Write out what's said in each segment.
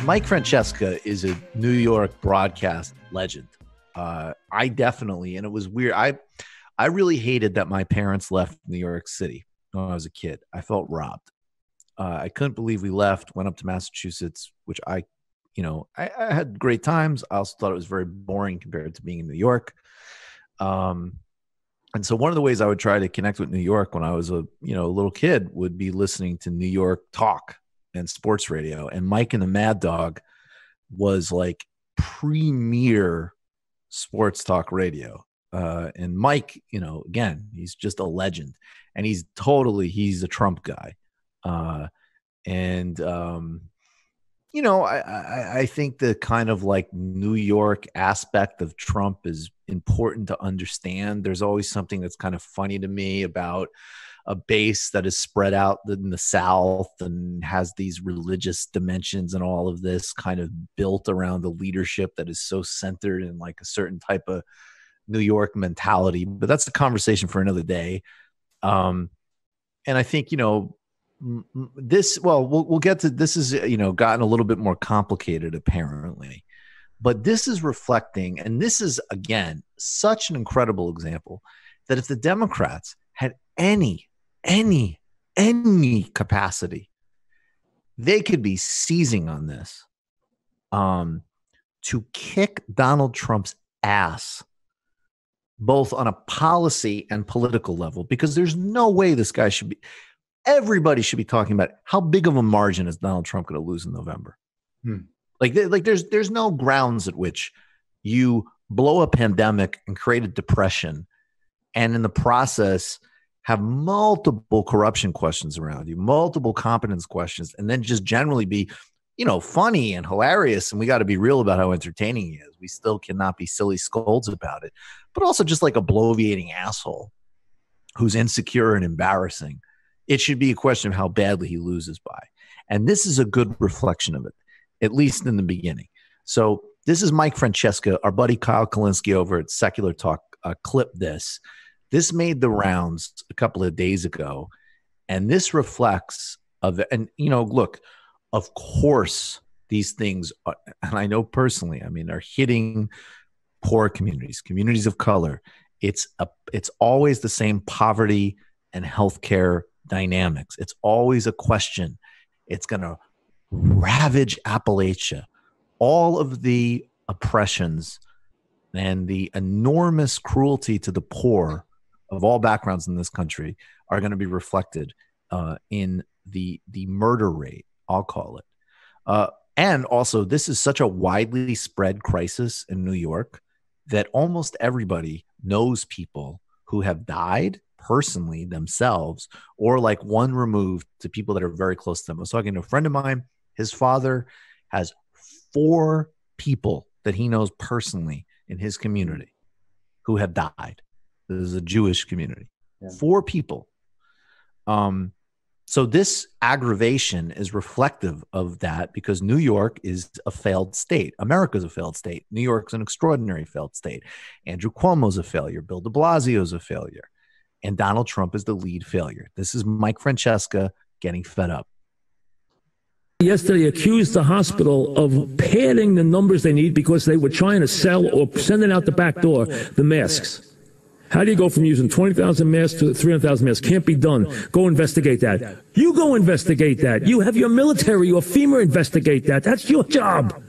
Mike Francesca is a New York broadcast legend. I definitely, and it was weird. I really hated that my parents left New York City when I was a kid. I felt robbed. I couldn't believe we left, went up to Massachusetts, which I had great times. I also thought it was very boring compared to being in New York. And so one of the ways I would try to connect with New York when I was a little kid would be listening to New York talk and sports radio. And Mike and the Mad Dog was like premier sports talk radio. And Mike, again, he's just a legend, and he's a Trump guy. I think the kind of like New York aspect of Trump is important to understand. There's always something that's kind of funny to me about a base that is spread out in the South and has these religious dimensions and all of this kind of built around the leadership that is so centered in like a certain type of New York mentality. But that's a conversation for another day. And I think, we'll get to this is, gotten a little bit more complicated apparently, but this is reflecting, and this is again, such an incredible example that if the Democrats had any capacity, they could be seizing on this, to kick Donald Trump's ass, both on a policy and political level, because there's no way this guy should be. Everybody should be talking about how big of a margin is Donald Trump going to lose in November. Like there's no grounds at which you blow a pandemic and create a depression, and in the process have multiple corruption questions around you, multiple competence questions, and then just generally be, funny and hilarious. And we got to be real about how entertaining he is. We still cannot be silly scolds about it, but also just like a bloviating asshole who's insecure and embarrassing. It should be a question of how badly he loses by. And this is a good reflection of it, at least in the beginning. So this is Mike Francesca, our buddy Kyle Kalinske over at Secular Talk clipped this. This made the rounds a couple of days ago. And this reflects of it. And, look, of course, these things, and I know personally, are hitting poor communities of color. It's always the same poverty and healthcare dynamics. It's always a question. It's going to ravage Appalachia. All of the oppressions and the enormous cruelty to the poor of all backgrounds in this country are going to be reflected in the murder rate, I'll call it. And also, this is such a widely spread crisis in New York that almost everybody knows people who have died personally themselves, or like one removed to people that are very close to them. I was talking to a friend of mine. His father has 4 people that he knows personally in his community who have died. This is a Jewish community. Yeah. 4 people. So this aggravation is reflective of that, because New York is a failed state. America's a failed state. New York's an extraordinary failed state. Andrew Cuomo's a failure. Bill de Blasio's a failure. And Donald Trump is the lead failure. This is Mike Francesca getting fed up. Yesterday accused the hospital of padding the numbers they need because they were trying to sell or sending out the back door the masks. How do you go from using 20,000 masks to 300,000 masks? Can't be done. Go investigate that. You go investigate that. You have your military or FEMA investigate that. That's your job.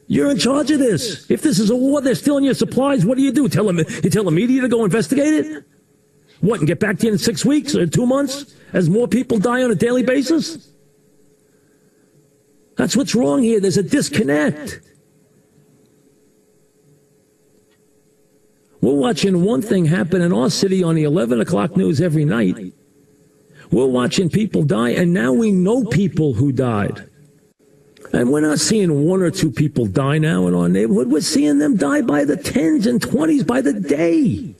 You're in charge of this. If this is a war, they're stealing your supplies, what do? You tell them, you tell the media to go investigate it? What, and get back to you in 6 weeks or 2 months as more people die on a daily basis? That's what's wrong here. There's a disconnect. We're watching one thing happen in our city on the 11 o'clock news every night. We're watching people die, and now we know people who died. And we're not seeing 1 or 2 people die now in our neighborhood. We're seeing them die by the 10s and 20s by the day.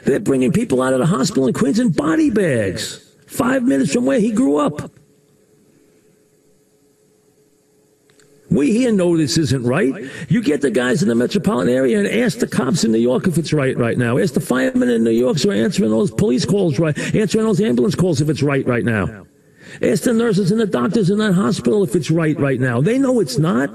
They're bringing people out of the hospital in Queens in body bags, 5 minutes from where he grew up. We here know this isn't right. You get the guys in the metropolitan area and ask the cops in New York if it's right now. Ask the firemen in New York who are answering those police calls answering those ambulance calls if it's right now. Ask the nurses and the doctors in that hospital if it's right now. They know it's not.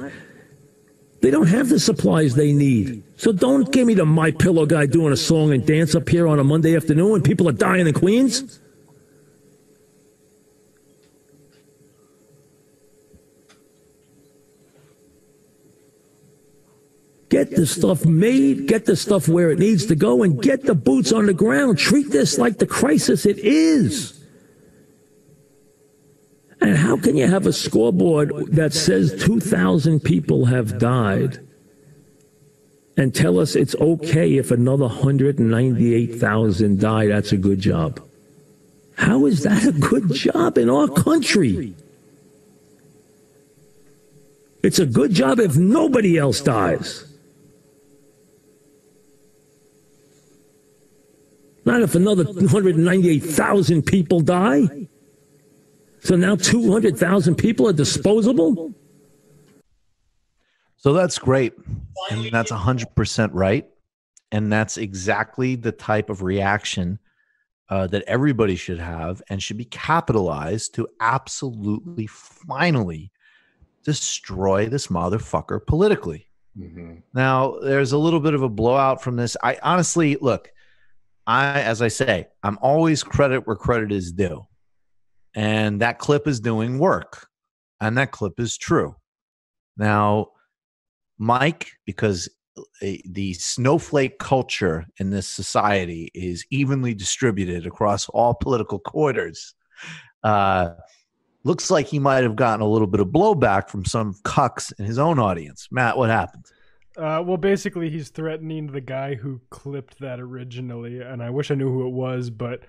They don't have the supplies they need. So don't give me the My Pillow guy doing a song and dance up here on a Monday afternoon when people are dying in Queens. Get the stuff made, get the stuff where it needs to go, and get the boots on the ground. Treat this like the crisis it is. And how can you have a scoreboard that says 2,000 people have died and tell us it's okay if another 198,000 die? That's a good job. How is that a good job in our country? It's a good job if nobody else dies. Not if another 198,000 people die. So now 200,000 people are disposable? So that's great. And that's 100% right. And that's exactly the type of reaction that everybody should have and should be capitalized to absolutely, finally destroy this motherfucker politically. Mm-hmm. Now, there's a little bit of a blowout from this. I honestly, look, as I say, I'm always credit where credit is due. And that clip is doing work. And that clip is true. Now, Mike, because the snowflake culture in this society is evenly distributed across all political quarters, looks like he might have gotten a little bit of blowback from some cucks in his own audience. Matt, what happened? Well, basically, he's threatening the guy who clipped that originally, and I wish I knew who it was, but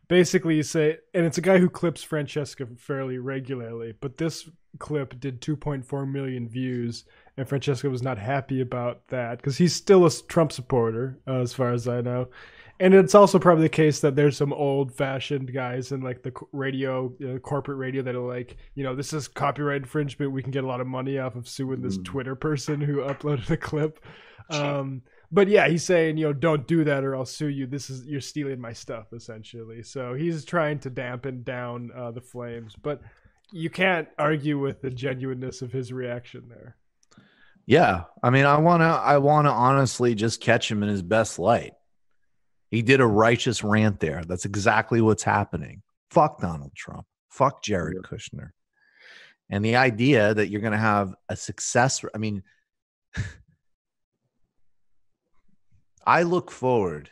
basically you say, and it's a guy who clips Francesca fairly regularly, but this clip did 2.4 million views, and Francesca was not happy about that, because he's still a Trump supporter, as far as I know. And it's also probably the case that there's some old-fashioned guys in like the radio, corporate radio that are like, this is copyright infringement. We can get a lot of money off of suing this Twitter person who uploaded a clip. But yeah, he's saying, don't do that or I'll sue you. You're stealing my stuff, essentially. So he's trying to dampen down the flames. But you can't argue with the genuineness of his reaction there. Yeah, I mean, I wanna honestly just catch him in his best light. He did a righteous rant there. That's exactly what's happening. Fuck Donald Trump. Fuck Jared Kushner. And the idea that you're going to have a success. I mean, I look forward,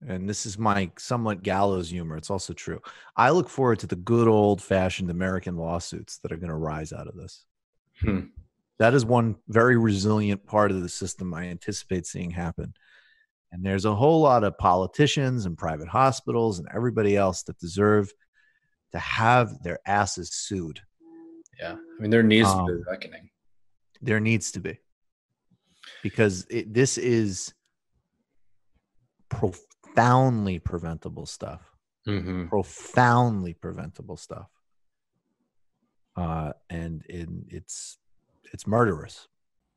and this is my somewhat gallows humor. It's also true. I look forward to the good old-fashioned American lawsuits that are going to rise out of this. That is one very resilient part of the system I anticipate seeing happen. And there's a whole lot of politicians and private hospitals and everybody else that deserve to have their asses sued. Yeah. I mean, there needs to be a reckoning. There needs to be. Because this is profoundly preventable stuff. Mm-hmm. Profoundly preventable stuff. And it's murderous.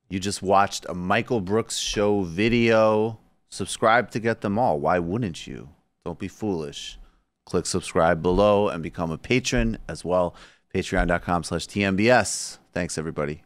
You just watched a Michael Brooks show video. Subscribe to get them all. Why wouldn't you? Don't be foolish. Click subscribe below and become a patron as well. Patreon.com/TMBS. Thanks, everybody.